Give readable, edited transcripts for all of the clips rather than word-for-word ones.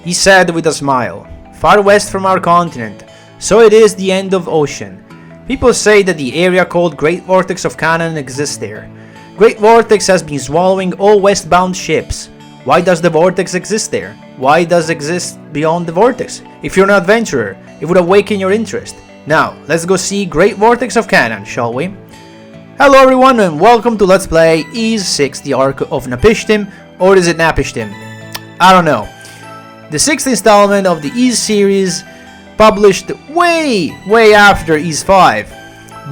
He said with a smile. Far west from our continent, so it is the end of ocean. People say that the area called Great Vortex of Canaan exists there. Great Vortex has been swallowing all westbound ships. Why does the Vortex exist there? Why does it exist beyond the Vortex? If you're an adventurer, it would awaken your interest. Now, let's go see Great Vortex of Canaan, shall we? Hello everyone and welcome to Let's Play VIII, the Ark of Napishtim, or is it Napishtim? I don't know. The 6th installment of the VIII series, published way after VIII,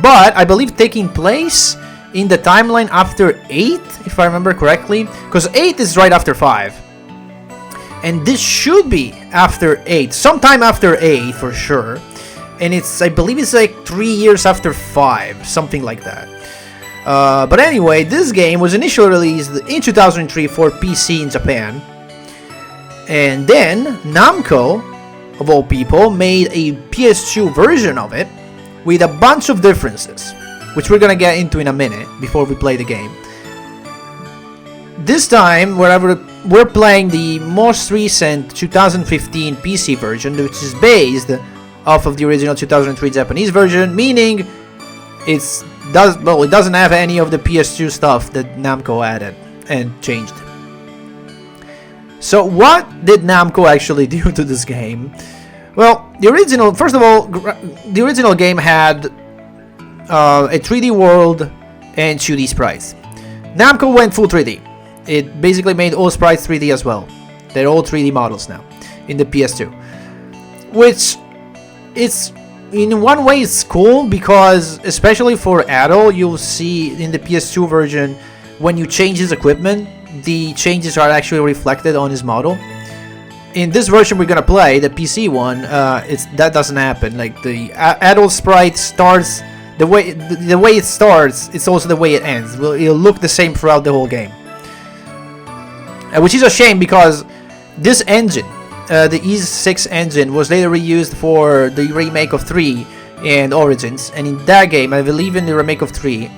but I believe taking place in the timeline after VIII, if I remember correctly, because VIII is right after V. And this should be after VIII, sometime after VIII for sure. And I believe it's like 3 years after V, something like that. But anyway, this game was initially released in 2003 for PC in Japan. And then Namco, of all people, made a PS2 version of it with a bunch of differences, which we're gonna get into in a minute before we play the game. This time, we're playing the most recent 2015 PC version, which is based off of the original 2003 Japanese version, meaning it doesn't have any of the PS2 stuff that Namco added and changed. So what did Namco actually do to this game? Well, first of all, the original game had a 3D world and 2D sprites. Namco went full 3D. It basically made all sprites 3D as well. They're all 3D models now in the PS2. Which is, in one way, it's cool because, especially for Adol, you'll see in the PS2 version, when you change his equipment, the changes are actually reflected on his model. In this version we're gonna play, the PC one, that doesn't happen. Like the Adol sprite starts the way it starts, it's also the way it ends. It'll look the same throughout the whole game, which is a shame because this engine, the VIII engine, was later reused for the remake of 3 and Origins. And in that game, I believe in the remake of 3,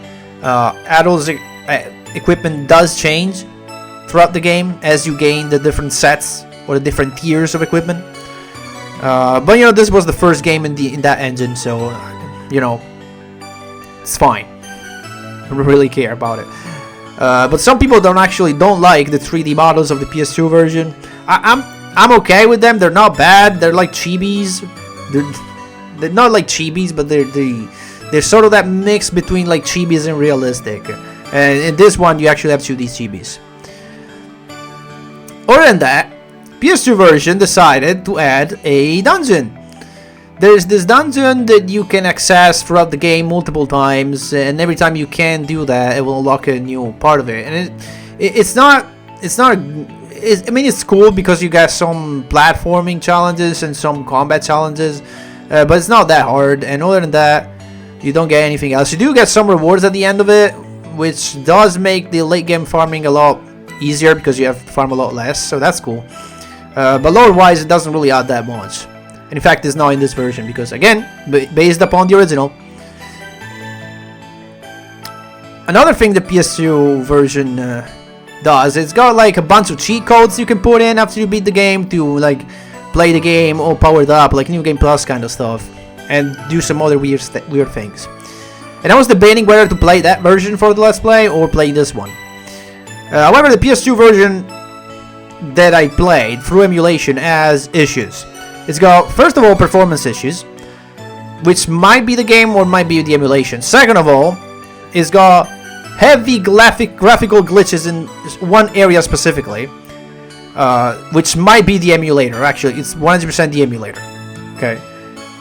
Adol's equipment does change throughout the game as you gain the different sets or the different tiers of equipment. But you know, this was the first game in that engine, so you know, it's fine. I don't really care about it. But some people don't like the 3D models of the PS2 version. I'm okay with them. They're not bad. They're like chibis. They're not like chibis, but they're sort of that mix between like chibis and realistic. And in this one, you actually have 2D chibis. Other than that, PS2 version decided to add a dungeon. There's this dungeon that you can access throughout the game multiple times, and every time you can do that, it will unlock a new part of it. And I mean, it's cool because you got some platforming challenges and some combat challenges, but it's not that hard. And other than that, you don't get anything else. You do get some rewards at the end of it, which does make the late game farming a lot easier because you have to farm a lot less, so that's cool. But lore-wise, it doesn't really add that much. And in fact, it's not in this version because, again, based upon the original. Another thing the PS2 version does, it's got like a bunch of cheat codes you can put in after you beat the game to like play the game all powered up, like New Game Plus kind of stuff, and do some other weird things. And I was debating whether to play that version for the Let's Play or play this one. However, the PS2 version that I played through emulation has issues. It's got, first of all, performance issues, which might be the game or might be the emulation. Second of all, it's got heavy graphical glitches in one area specifically, which might be the emulator. Actually, it's 100% the emulator. Okay,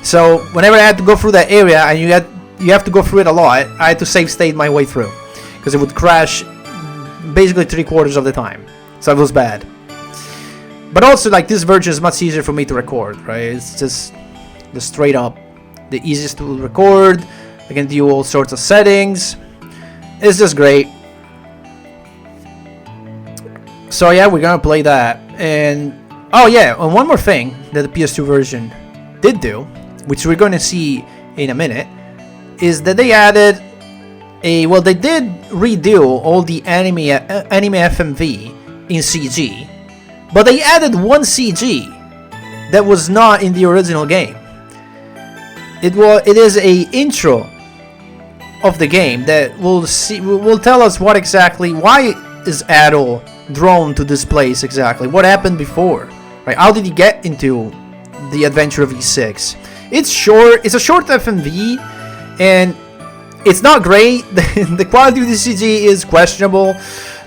so whenever I had to go through that area, and you have to go through it a lot, I had to save state my way through because it would crash basically 3/4 of the time. So it was bad. But also, like, this version is much easier for me to record, right? It's just the straight up the easiest to record. I can do all sorts of settings. It's just great. So yeah, we're gonna play that. And oh yeah, and one more thing that the PS2 version did do, which we're gonna see in a minute, is that they added they did redo all the anime FMV in CG, but they added one CG that was not in the original game. It is a intro of the game that will tell us why is Adol drawn to this place exactly. What happened before? Right? How did he get into the adventure of V6? It's short. It's a short FMV, and it's not great. The quality of the CG is questionable,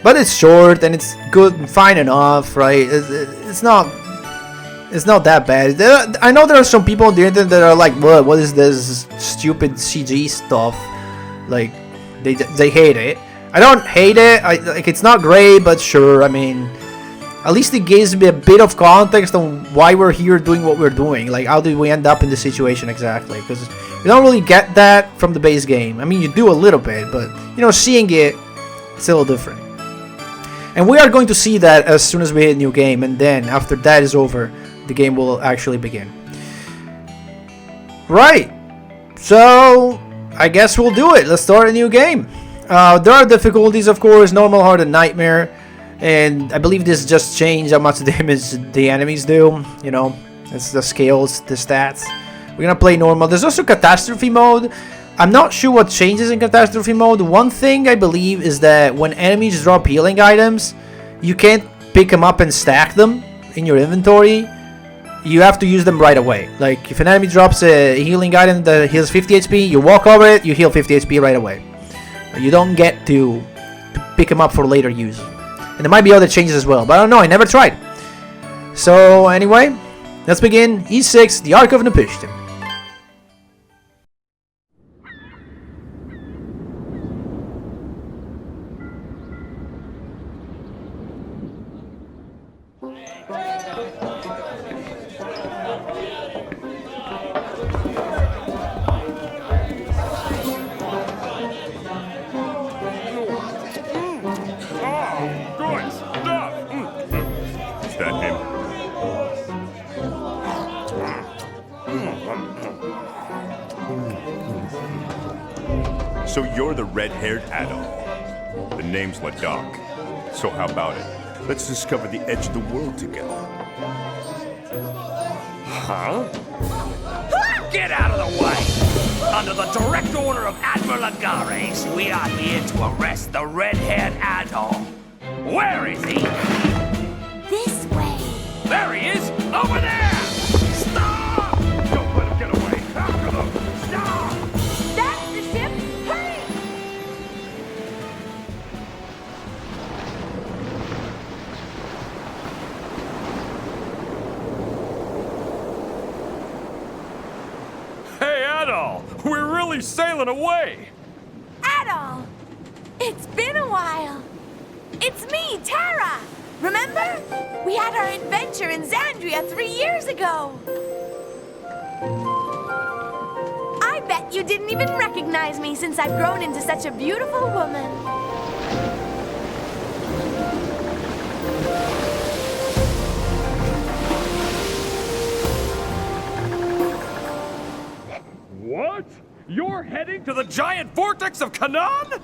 but it's short and it's good and fine enough, right? It's not that bad. I know there are some people on the internet that are like, what is this stupid CG stuff? Like, they hate it. I don't hate it. Like, it's not great, but sure. I mean, at least it gives me a bit of context on why we're here doing what we're doing. Like, how did we end up in this situation exactly? Because you don't really get that from the base game. I mean, you do a little bit, but, you know, seeing it, it's a little different. And we are going to see that as soon as we hit new game, and then after that is over, the game will actually begin. Right. So, I guess we'll do it. Let's start a new game. There are difficulties, of course, normal, hard, and nightmare. And I believe this just changed how much damage the enemies do. You know, it's the scales, the stats. We're gonna play normal. There's also catastrophe mode. I'm not sure what changes in catastrophe mode. One thing I believe is that when enemies drop healing items, you can't pick them up and stack them in your inventory. You have to use them right away. Like, if an enemy drops a healing item that heals 50 HP, you walk over it, you heal 50 HP right away. You don't get to pick them up for later use. And there might be other changes as well, but I don't know, I never tried. So, anyway, let's begin E6, the Ark of Napishtim. So you're the red-haired Adol. The name's Ladakh. So how about it? Let's discover the edge of the world together. Huh? Get out of the way! Under the direct order of Admiral Agares, we are here to arrest the red-haired Adol. Where is he? This way. There he is! Over there! Stop! Don't let him get away! After them! Stop! That's the ship. Hurry! Hey, Adol! We're really sailing away! Adol! It's been a while. It's me, Tara. Remember? We had our adventure in Xandria 3 years ago. I bet you didn't even recognize me since I've grown into such a beautiful woman. What? You're heading to the giant vortex of Canaan?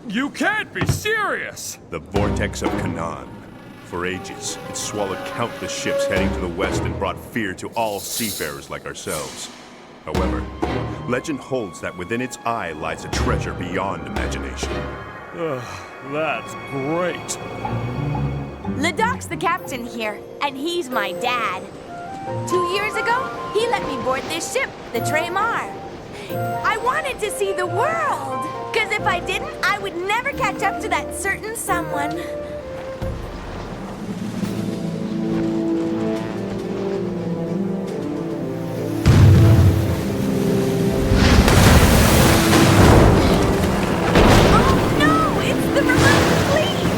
You can't be serious! The vortex of Canaan. For ages, it swallowed countless ships heading to the west and brought fear to all seafarers like ourselves. However, legend holds that within its eye lies a treasure beyond imagination. That's great. Ladak's the captain here, and he's my dad. 2 years ago, he let me board this ship, the Tremar. I wanted to see the world, because if I didn't, I would never catch up to that certain someone. Oh no, it's the remote fleet!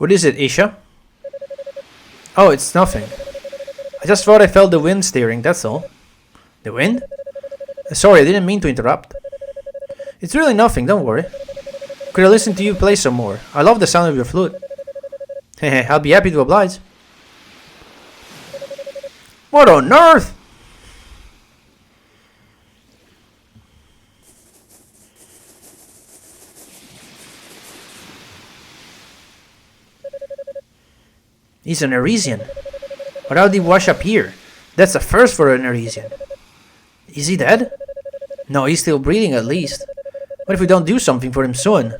What is it, Isha? Oh, it's nothing. I just thought I felt the wind steering, that's all. The wind? Sorry, I didn't mean to interrupt. It's really nothing, don't worry. Could I listen to you play some more? I love the sound of your flute. Hehe, I'll be happy to oblige. What on earth? He's an Arisian. Or how did he wash up here? That's a first for an Arisian. Is he dead? No, he's still breathing at least. What if we don't do something for him soon?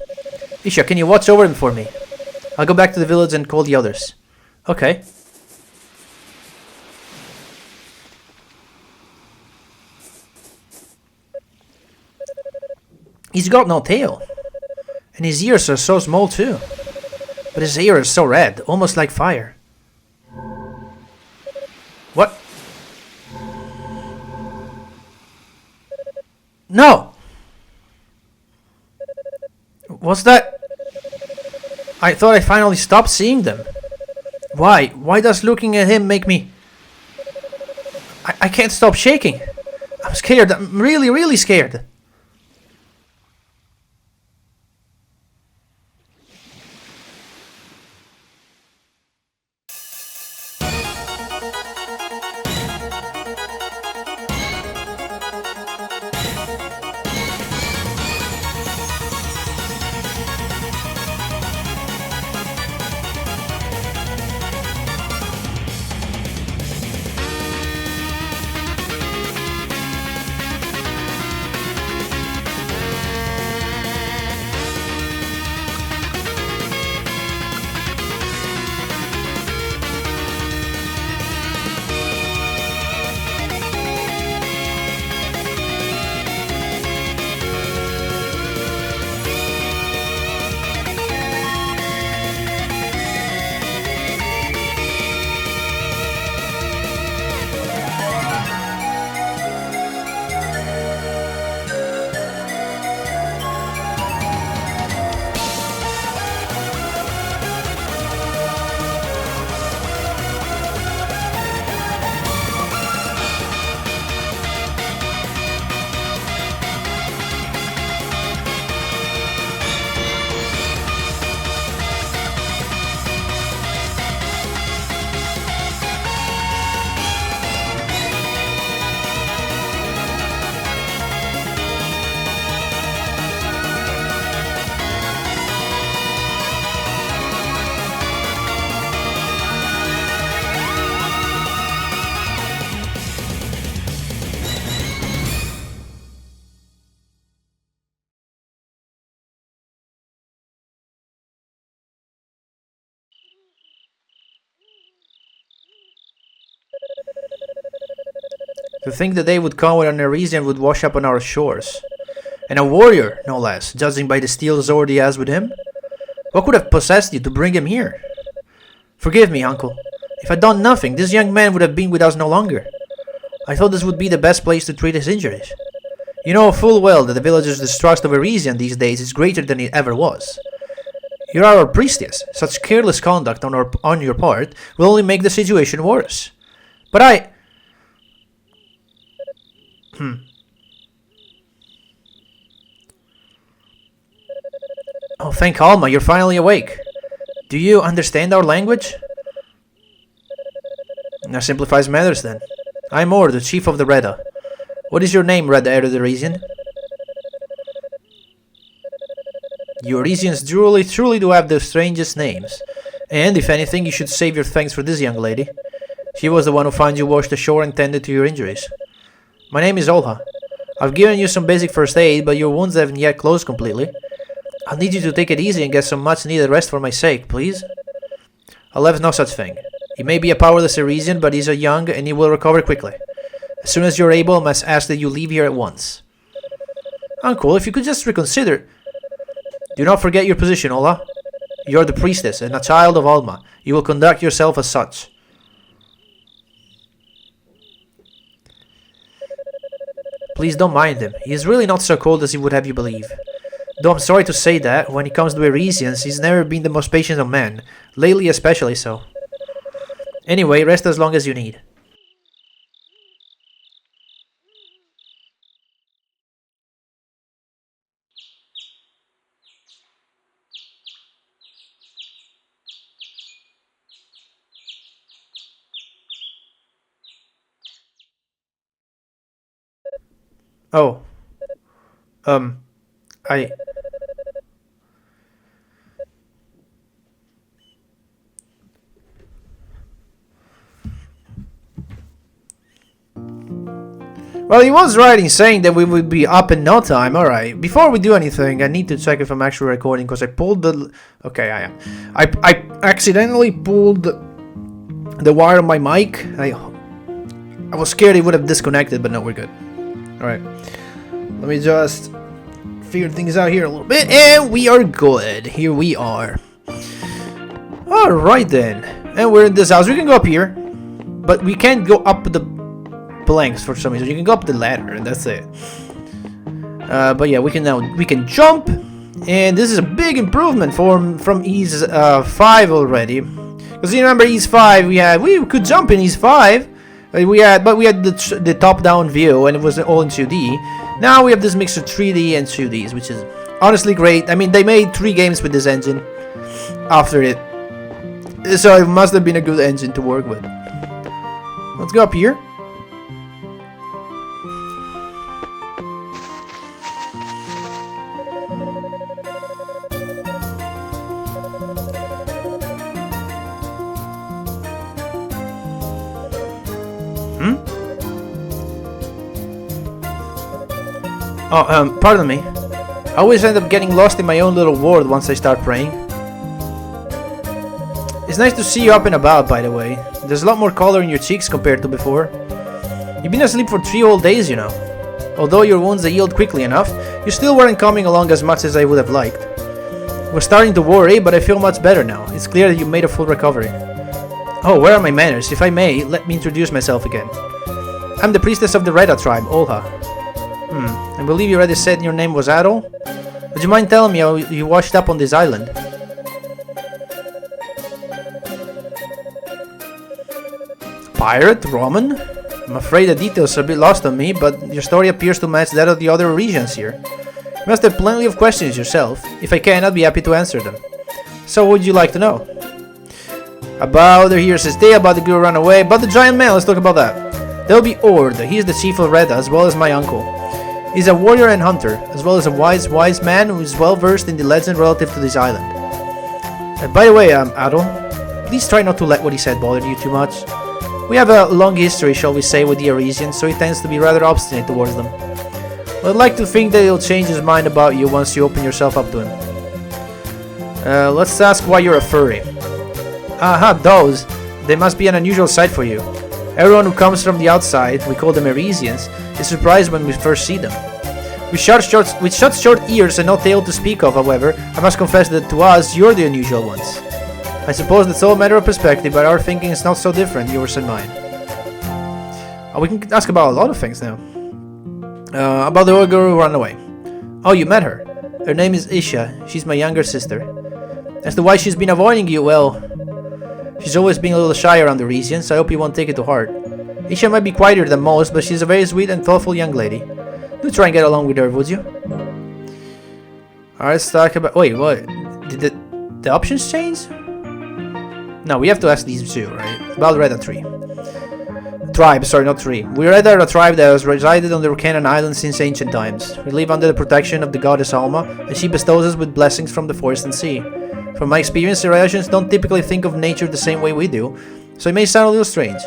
Isha, can you watch over him for me? I'll go back to the village and call the others. Okay. He's got no tail. And his ears are so small too. But his hair is so red, almost like fire. What? No! What's that? I thought I finally stopped seeing them. Why? Why does looking at him make me... I can't stop shaking. I'm scared. I'm really, really scared. To think the day would come when an Arisian would wash up on our shores. And a warrior, no less, judging by the steel sword he has with him. What could have possessed you to bring him here? Forgive me, uncle. If I'd done nothing, this young man would have been with us no longer. I thought this would be the best place to treat his injuries. You know full well that the villagers' distrust of Arisian these days is greater than it ever was. You're our priestess. Such careless conduct on your part will only make the situation worse. But I... Oh, thank Alma, you're finally awake. Do you understand our language? That simplifies matters then. I'm Or, the chief of the Reda. What is your name, Red Heir of the Arisian? You Arisians truly do have the strangest names. And, if anything, you should save your thanks for this young lady. She was the one who found you washed ashore and tended to your injuries. My name is Olha. I've given you some basic first aid, but your wounds haven't yet closed completely. I'll need you to take it easy and get some much-needed rest for my sake, please. I'll have no such thing. He may be a powerless Arisian, but he's a young and he will recover quickly. As soon as you're able, I must ask that you leave here at once. Uncle, if you could just reconsider... Do not forget your position, Ola. You're the priestess and a child of Alma. You will conduct yourself as such. Please don't mind him. He is really not so cold as he would have you believe. Though I'm sorry to say that, when it comes to Erisians, he's never been the most patient of men. Lately especially so. Anyway, rest as long as you need. Oh. I... Well, he was right in saying that we would be up in no time. Alright, before we do anything, I need to check if I'm actually recording, because I pulled the... Okay, I am. I accidentally pulled the wire on my mic. I was scared it would have disconnected, but no, we're good. Alright. Let me just figure things out here a little bit, and we are good. Here we are. Alright then. And we're in this house. We can go up here, but we can't go up the planks for some reason. You can go up the ladder, and that's it. But yeah, we can jump, and this is a big improvement from Ease 5 already. Because you remember Ease 5, we could jump in Ease 5. But we had the top-down view, and it was all in 2D. Now we have this mix of 3D and 2Ds, which is honestly great. I mean, they made 3 games with this engine after it, so it must have been a good engine to work with. Let's go up here. Oh, pardon me. I always end up getting lost in my own little world once I start praying. It's nice to see you up and about, by the way. There's a lot more color in your cheeks compared to before. You've been asleep for 3 whole days, you know. Although your wounds healed quickly enough, you still weren't coming along as much as I would have liked. I was starting to worry, but I feel much better now. It's clear that you made a full recovery. Oh, where are my manners? If I may, let me introduce myself again. I'm the priestess of the Reda tribe, Olha. I believe you already said your name was Adol? Would you mind telling me how you washed up on this island? Pirate? Roman? I'm afraid the details are a bit lost on me, but your story appears to match that of the other regions here. You must have plenty of questions yourself. If I can, I'd be happy to answer them. So what would you like to know? About the hero's day, about the girl who ran away, about the giant man, let's talk about that. There'll be Ord, he's the chief of Reda, as well as my uncle. He's a warrior and hunter, as well as a wise man who is well versed in the legend relative to this island. And by the way, Adol, please try not to let what he said bother you too much. We have a long history, shall we say, with the Arisians, so he tends to be rather obstinate towards them. But I'd like to think that he'll change his mind about you once you open yourself up to him. Let's ask why you're a furry. Aha, those. They must be an unusual sight for you. Everyone who comes from the outside, we call them Erisians, is surprised when we first see them. With such short ears and no tail to speak of, however, I must confess that to us, you're the unusual ones. I suppose that's all a matter of perspective, but our thinking is not so different, yours and mine. We can ask about a lot of things now. About the old girl who ran away. Oh, you met her. Her name is Isha. She's my younger sister. As to why she's been avoiding you, well... She's always been a little shy around the region, so I hope you won't take it to heart. Isha might be quieter than most, but she's a very sweet and thoughtful young lady. Do try and get along with her, would you? Alright, let's talk about... Wait, what? Did the options change? No, we have to ask these two, right? About Reda tree. Tribe, sorry, not tree. We Reda are a tribe that has resided on the Canaan Island since ancient times. We live under the protection of the goddess Alma, and she bestows us with blessings from the forest and sea. From my experience, the Redians don't typically think of nature the same way we do, so it may sound a little strange.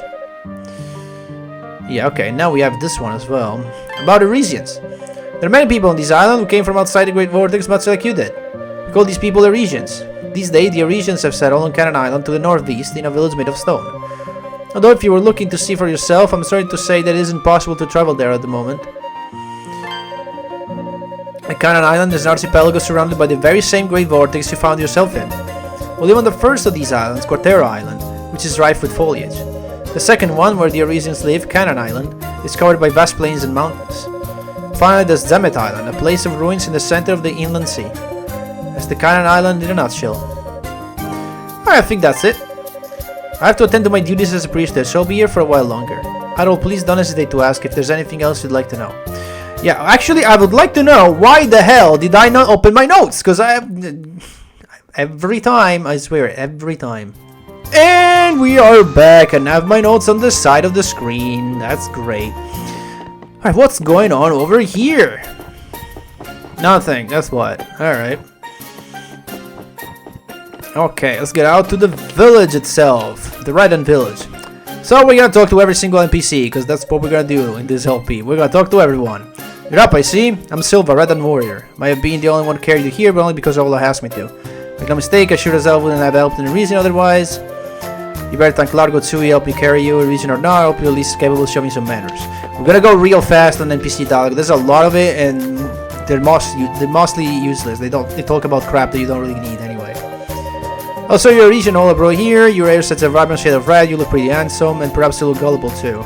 Yeah, okay, now we have this one as well. About Erisians. There are many people on this island who came from outside the Great Vortex much like you did. We call these people Erisians. These days, the Erisians have settled on Canaan Island to the northeast in a village made of stone. Although if you were looking to see for yourself, I'm sorry to say that it isn't possible to travel there at the moment. Canaan Island is an archipelago surrounded by the very same Great Vortex you found yourself in. We live on the first of these islands, Quartero Island, which is rife with foliage. The second one, where the Erisians live, Canaan Island, is covered by vast plains and mountains. finally there's Zemet Island, a place of ruins in the center of the inland sea. That's the Canaan Island in a nutshell. I think that's it. I have to attend to my duties as a priestess, so I'll be here for a while longer. Adol, please don't hesitate to ask if there's anything else you'd like to know. Yeah, actually, I would like to know why the hell did I not open my notes? Because I every time, I swear, every time. And we are back, and I have my notes on the side of the screen. That's great. Alright, what's going on over here? Nothing, that's what. Alright. Okay, let's get out to the village itself. The Redden village. So we're gonna talk to every single NPC, because that's what we're gonna do in this LP. We're gonna talk to everyone. You're up, I see. I'm Silva, Redden warrior. Might have been the only one carried you here, but only because Allah asked me to. Make no mistake, I sure as hell wouldn't have helped in a reason otherwise. You better thank Largo Tsui help me carry you, a reason or not, I hope you're at least capable of showing some manners. We're gonna go real fast on NPC dialogue. There's a lot of it, and they're mostly useless. They talk about crap that you don't really need anyway. Also, you're a region Ola bro here. Your hair sets a vibrant shade of red. You look pretty handsome, and perhaps you look gullible too.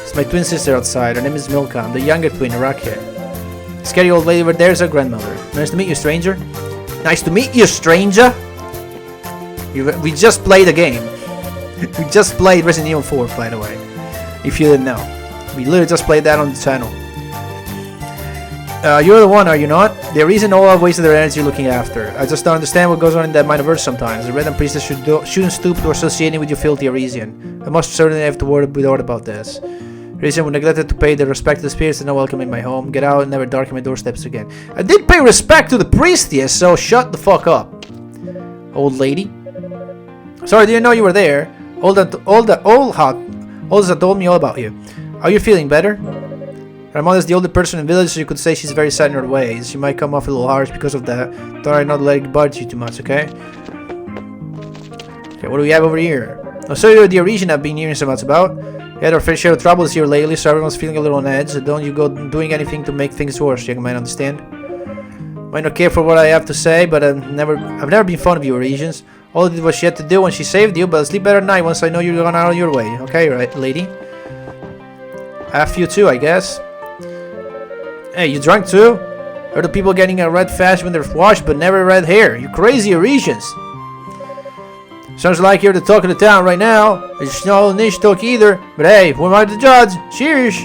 It's my twin sister outside. Her name is Milka. I'm the younger twin, Rakia. Scary old lady over there is her grandmother. Nice to meet you, stranger. Nice to meet you, stranger. We just played a game. We just played Resident Evil 4, by the way. If you didn't know. We literally just played that on the channel. You're the one, are you not? The reason all have wasted their energy looking after. I just don't understand what goes on in that Minoverse sometimes. The Redden priestess shouldn't stoop to associating with you filthy Arisian. I must certainly have to be worried about this. Arisian would neglected to pay the respect to the spirits and not welcome in my home. Get out and never darken my doorsteps again. I did pay respect to the priestess, so shut the fuck up. Old lady. Sorry, I didn't know you were there. Olda told me all about you. Are you feeling better? Her mother is the older person in the village, so you could say she's very set in her ways. She might come off a little harsh because of that. Try not to let it bother you too much, okay? Okay, what do we have over here? Oh, so you're the Arisian I've been hearing so much about. You had our fair share of troubles here lately, so everyone's feeling a little on edge. So don't you go doing anything to make things worse, young man, understand? Might not care for what I have to say, but I've never been fond of you Arisians. All I did was she had to do when she saved you, but I'll sleep better at night once I know you're gone out of your way. Okay, right, lady? After you too, I guess. Hey, you drunk too? Heard of people getting a red fast when they're washed, but never red hair. You crazy Arisians. Sounds like you're the talk of the town right now. It's no niche talk either, but hey, who am I to judge? Cheers!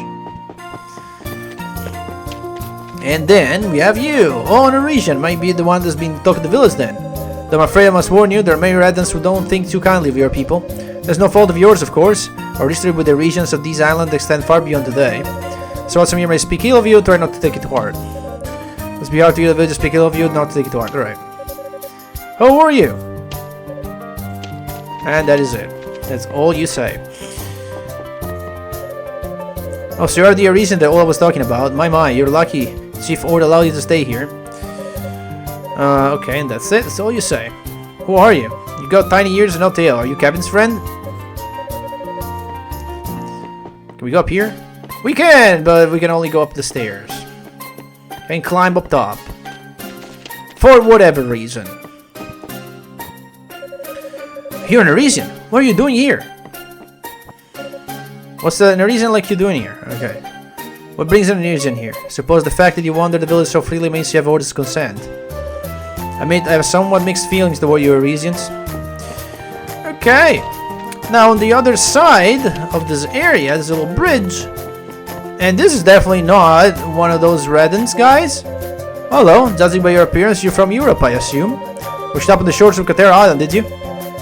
And then we have you. Oh, an Arisian might be the one that's been talking to the village then. Though I'm afraid I must warn you, there are many Reddens who don't think too kindly of your people. There's no fault of yours, of course. Our history with the regions of these islands extend far beyond today. So while some of you may speak ill of you, try not to take it to heart. Let's be hard to you, the village speak ill of you, not to take it to heart. Alright. How are you? And that is it. That's all you say. Oh, so you're the Arisian that all I was talking about. My, you're lucky. Chief Ord allowed you to stay here. Okay, and that's it. That's all you say. Who are you? You got tiny ears and no tail. Are you Kevin's friend? Can we go up here? We can, but we can only go up the stairs. And climb up top. For whatever reason. You're an Arisian. What are you doing here? What's an Arisian like you doing here? Okay. What brings an Arisian here? Suppose the fact that you wander the village so freely means you have Orders consent. I have somewhat mixed feelings toward you Arisians. Okay. Now on the other side of this area, there's a little bridge. And this is definitely not one of those Reddens, guys. Hello, judging by your appearance, you're from Europe, I assume. Pushed up on the shores of Katera Island, did you?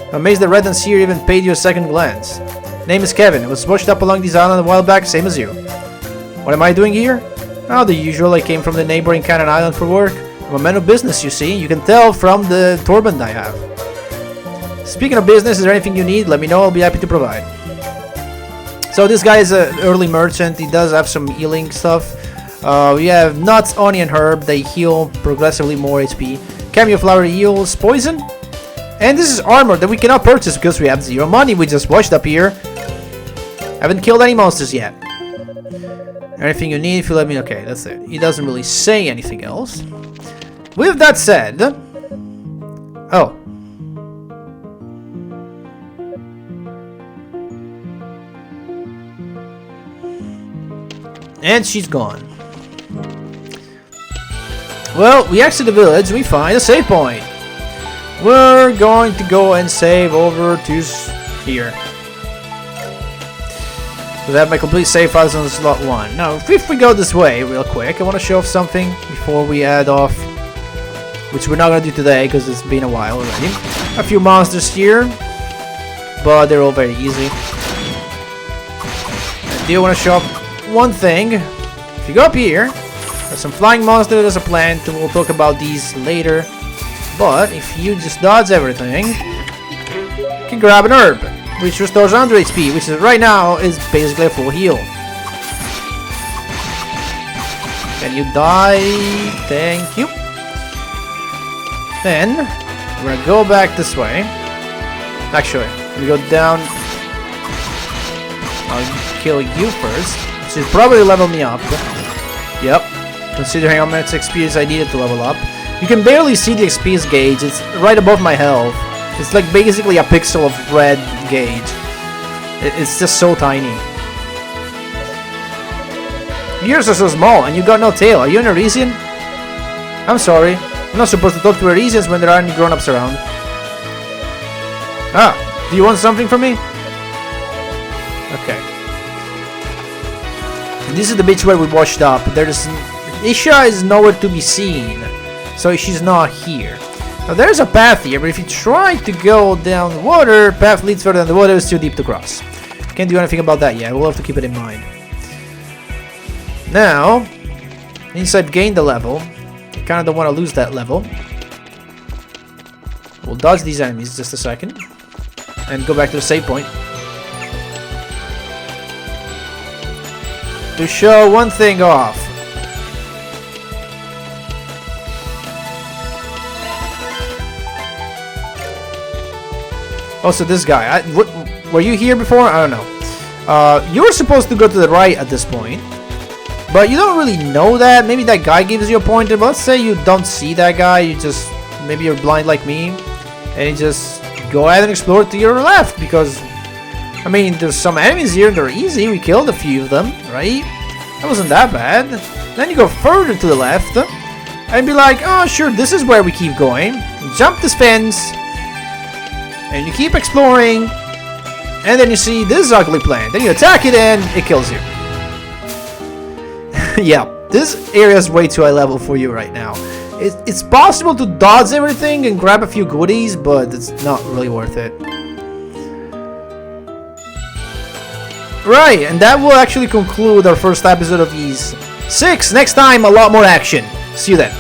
I'm amazed the Reddens here even paid you a second glance. Name is Kevin. I was washed up along this island a while back, same as you. What am I doing here? Oh, the usual. I came from the neighboring Canaan Island for work. I'm a man of business, you see. You can tell from the turband I have. Speaking of business, is there anything you need? Let me know. I'll be happy to provide. So this guy is an early merchant. He does have some healing stuff. We have nuts, onion, herb. They heal progressively more HP. Cameo flower heals poison. And this is armor that we cannot purchase because we have 0 money. We just washed up here. Haven't killed any monsters yet. Anything you need, if you let me... Okay, that's it. He doesn't really say anything else. With that said... Oh. And she's gone. Well, we exit the village, we find a save point. We're going to go and save over to here. So I have my complete save files on slot 1. Now, if we go this way real quick, I want to show off something before we head off. Which we're not going to do today because it's been a while already. A few monsters here. But they're all very easy. I do want to show off one thing. If you go up here, there's some flying monsters, there's a plant, and we'll talk about these later. But if you just dodge everything, you can grab an herb, which restores 100 HP, which is right now is basically a full heal. Can you die? Thank you. Then we're gonna go back this way. Actually, we go down. I'll kill you first. So you probably level me up. Yep. Considering how much experience I needed to level up. You can barely see the experience gauge. It's right above my health. It's like basically a pixel of red gauge. It's just so tiny. Yours are so small and you got no tail. Are you an Arisian? I'm sorry. I'm not supposed to talk to Arisians when there aren't grown-ups around. Ah, do you want something from me? Okay. This is the beach where we washed up. Isha is nowhere to be seen, so she's not here. Now there's a path here, but if you try to go down the water, path leads further than the water, is too deep to cross. Can't do anything about that yet. We'll have to keep it in mind. Now, since I've gained the level, I kind of don't want to lose that level. We'll dodge these enemies just a second, and go back to the save point. To show one thing off. Also, this guy. Were you here before? I don't know. You were supposed to go to the right at this point, but you don't really know that. Maybe that guy gives you a pointer. But let's say you don't see that guy. Maybe you're blind like me, and you just go ahead and explore to your left because. I mean, there's some enemies here, they're easy, we killed a few of them, right? That wasn't that bad. Then you go further to the left, and be like, oh sure, this is where we keep going. Jump this fence, and you keep exploring, and then you see this ugly plant, then you attack it and it kills you. Yeah, this area is way too high level for you right now. It's possible to dodge everything and grab a few goodies, but it's not really worth it. Right, and that will actually conclude our first episode of these 6. Next time, a lot more action. See you then.